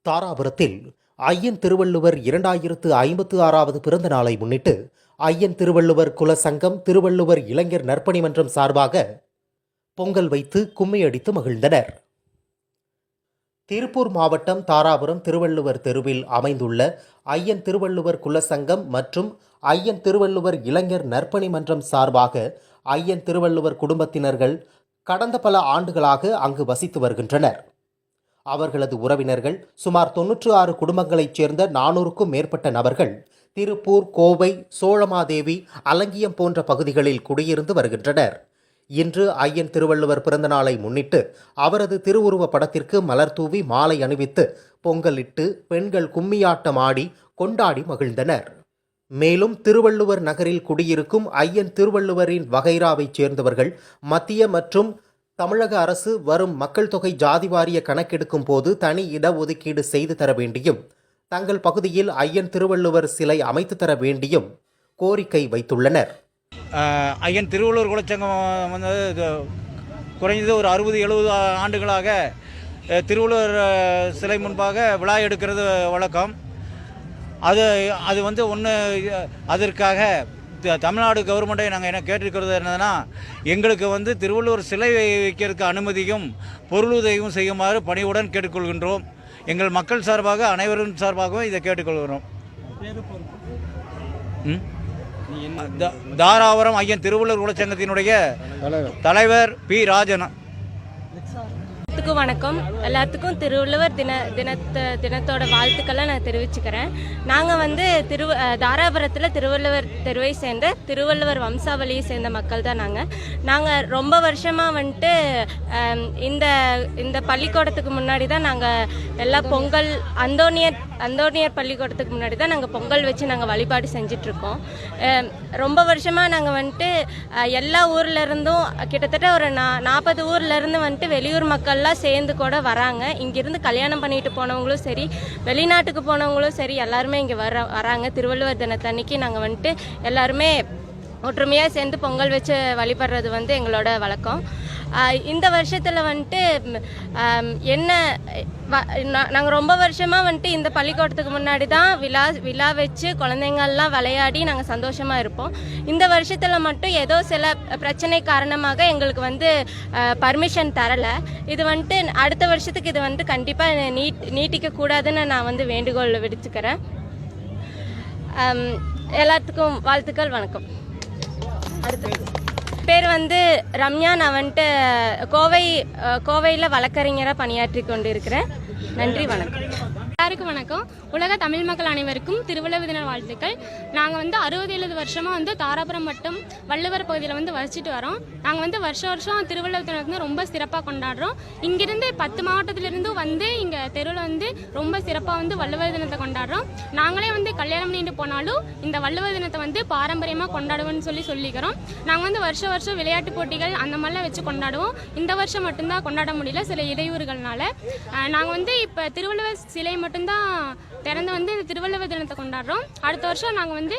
தாராபுரத்தில் ஐயன் திருவள்ளுவர் 2056வது பிறந்த நாளை முன்னிட்டு ஐயன் திருவள்ளுவர் குல சங்கம் திருவள்ளுவர் இளைஞர் நற்பணி மன்றம் சார்பாக பொங்கல் வைத்து கும்மியடித்து மகிழ்ந்தனர். திருப்பூர் மாவட்டம் தாராபுரம் திருவள்ளுவர் தெருவில் அமைந்துள்ள ஐயன் திருவள்ளுவர் குல சங்கம் மற்றும் ஐயன் திருவள்ளுவர் இளைஞர் நற்பணி மன்றம் சார்பாக ஐயன் திருவள்ளுவர் குடும்பத்தினர்கள் கடந்த பல ஆண்டுகளாக அங்கு வசித்து வருகின்றனர். அவர்களது உறவினர்கள் சுமார் 96 குடும்பங்களைச் சேர்ந்த 400க்கும் மேற்பட்ட நபர்கள் திருப்பூர், கோவை, சோழமாதேவி, அலங்கியம் போன்ற பகுதிகளில் குடியிருந்து வருகின்றனர். இன்று ஐயன் திருவள்ளுவர் பிறந்தநாளை முன்னிட்டு அவரது திருவுருவ படத்திற்கு மலர் தூவி மாலை அணிவித்து பொங்கலிட்டு பெண்கள் கும்மியாட்டம் ஆடி கொண்டாடி மகிழ்ந்தனர். மேலும் திருவள்ளுவர் நகரில் குடியிருக்கும் ஐயன் திருவள்ளுவரின் வகைராவைச் சேர்ந்தவர்கள் மத்திய மற்றும் தமிழக அரசு வரும் மக்கள் தொகை ஜாதி வாரிய கணக்கெடுக்கும் போது தனி இடஒதுக்கீடு செய்து தர வேண்டியும், தங்கள் பகுதியில் ஐயன் திருவள்ளுவர் சிலை அமைத்து தர வேண்டியும் கோரிக்கை வைத்துள்ளனர். ஐயன் திருவள்ளுவர் குலச்சங்கம் வந்து குறைந்தது ஒரு 60-70 ஆண்டுகளாக திருவள்ளுவர் சிலை முன்பாக விழா எடுக்கிறது வழக்கம். அது வந்து அதற்காக தமிழ்நாடு கவர்மெண்ட்டை நாங்கள் என்ன கேட்டிருக்கிறது என்னதுன்னா, எங்களுக்கு வந்து திருவள்ளுவர் சிலை வைக்கிறதுக்கு அனுமதியும் பொருளுதவியும் செய்யுமாறு பணிவுடன் கேட்டுக்கொள்கின்றோம். எங்கள் மக்கள் சார்பாக அனைவரும் சார்பாகவும் இதை கேட்டுக்கொள்கிறோம். தாராபுரம் ஐயன் திருவள்ளுவர் குலச்சங்கத்தினுடைய தலைவர் பி. ராஜன். வணக்கம். எல்லாத்துக்கும் திருவள்ளுவர் தினத்தோட வாழ்த்துக்களை நான் தெரிவிச்சுக்கிறேன். நாங்கள் வந்து தாராபுரத்தில் திருவள்ளுவர் தெருவை சேர்ந்த திருவள்ளுவர் வம்சாவளியை சேர்ந்த மக்கள் தான். நாங்கள் ரொம்ப வருஷமாக வந்துட்டு இந்த பள்ளிக்கூடத்துக்கு முன்னாடி தான் நாங்கள் எல்லா பொங்கல் அந்தோனியர் பள்ளிக்கூடத்துக்கு முன்னாடி தான் நாங்கள் பொங்கல் வச்சு நாங்கள் வழிபாடு செஞ்சிட்ருக்கோம். ரொம்ப வருஷமாக நாங்கள் வந்துட்டு எல்லா ஊர்லேருந்தும் கிட்டத்தட்ட ஒரு 40 ஊர்லேருந்து வந்துட்டு வெளியூர் மக்கள்லாம் சேர்ந்து கூட வராங்க. இங்கிருந்து கல்யாணம் பண்ணிட்டு போனவங்களும் சரி, வெளிநாட்டுக்கு போனவங்களும் சரி, எல்லாருமே இங்கே வராங்க. திருவள்ளுவர் தினத்தன்னைக்கு நாங்கள் வந்துட்டு எல்லாருமே ஒற்றுமையாக சேர்ந்து பொங்கல் வச்சு வழிபடுறது வந்து எங்களோட வழக்கம். இந்த வருஷத்தில் வந்துட்டு நாங்கள் ரொம்ப வருஷமாக வந்துட்டு இந்த பள்ளிக்கூடத்துக்கு முன்னாடி தான் விழா வச்சு குழந்தைங்கள்லாம் விளையாடி நாங்கள் சந்தோஷமாக இருப்போம். இந்த வருஷத்தில் மட்டும் ஏதோ சில பிரச்சனை காரணமாக எங்களுக்கு வந்து பர்மிஷன் தரலை. இது வந்துட்டு அடுத்த வருஷத்துக்கு இது வந்து கண்டிப்பாக நீட்டிக்கக்கூடாதுன்னு நான் வந்து வேண்டுகோள் விடுத்துக்கிறேன். எல்லாத்துக்கும் வாழ்த்துக்கள். வணக்கம். அடுத்து பேர் வந்து ரம்யா. நான் வந்துட்டு கோவையில் வழக்கறிஞராக பணியாற்றி கொண்டு இருக்கிறேன். நன்றி, வணக்கம். எல்லாருக்கும் வணக்கம். உலக தமிழ் மக்கள் அனைவருக்கும் திருவள்ளுவர் தின வாழ்த்துக்கள். நாங்கள் வந்து 60-70 வருஷமாக வந்து தாராபுரம் மற்றும் வள்ளுவர் பகுதியில் வந்து வசிச்சுட்டு வரோம். நாங்கள் வந்து வருஷம் திருவள்ளுவர் தினம் வந்து ரொம்ப சிறப்பாக கொண்டாடுறோம். இங்கிருந்து 10 மாவட்டத்திலிருந்து வந்து இங்கே தெருவில் வந்து ரொம்ப சிறப்பாக வந்து வள்ளுவர் தினத்தை கொண்டாடுறோம். நாங்களே வந்து கல்யாணம் பண்ணிட்டு போனாலும் இந்த வள்ளுவர் தினத்தை வந்து பாரம்பரியமாக கொண்டாடுவோம்னு சொல்லிக்கிறோம். நாங்கள் வந்து வருஷம் விளையாட்டு போட்டிகள் அந்த மாதிரிலாம் வச்சு கொண்டாடுவோம். இந்த வருஷம் மட்டும்தான் கொண்டாட முடியல, சில இடையூறுகள்னால. நாங்கள் வந்து இப்போ திருவள்ளுவர் சிலை மட்டும்தான் திறந்து வந்து இந்த திருவள்ளுவர் தினத்தை கொண்டாடுறோம். அடுத்த வருஷம் நாங்கள் வந்து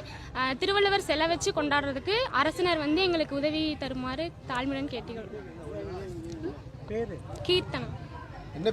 திருவள்ளுவர் சிலை வச்சு கொண்டாடுறதுக்கு அரசினர் வந்து எங்களுக்கு உதவி தருமாறு தாழ்மையுடன் கேட்டுக்கொள்கிறோம். கீர்த்தனம். என்ன